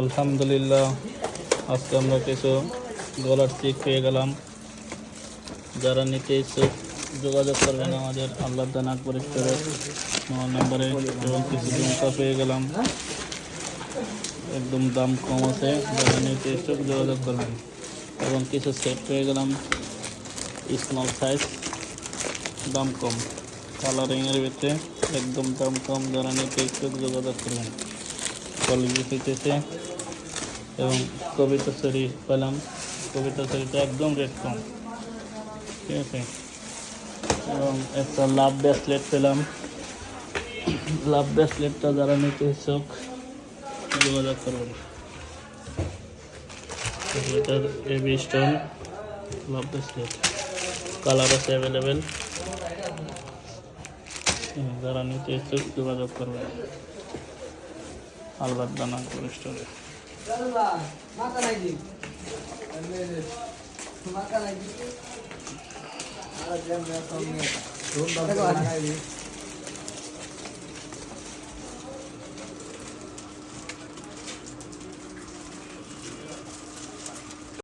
আলহামদুলিল্লাহ, আজকে আমরা কিছু গলার চিক পেয়ে গেলাম। যারা নিতে ইচ্ছুক যোগাযোগ করবেন আমাদের আল্লাহদান আকবর স্টোরের আমার নাম্বারে। এবং কিছু ঝুমকা পেয়ে গেলাম, একদম দাম কম আছে, যারা নিতে ইচ্ছুক যোগাযোগ করবেন। এবং কিছু সেট পেয়ে গেলাম স্মল সাইজ, দাম কম, কালারিংয়ের ভিতরে একদম দাম কম, যারা নিতে ইচ্ছুক যোগাযোগ করবেন। কোয়ালিটি হইতেছে। এবং কবিতা শরী পেলাম, কবিতা শরীটা একদম রেট কম, ঠিক আছে। এবং একটা লাভ ব্রেসলেট পেলাম, লাভ ব্রেসলেটটা যারা নিতে ইচ্ছুক যোগাযোগ করবেন। এটার এবি স্টোন লাভ ব্রেসলেট, কালার আছে অ্যাভেলেবেল, যারা নিতে ইচ্ছুক যোগাযোগ করবেন আল্লাহদান আকবর স্টোরে। মাথা নাই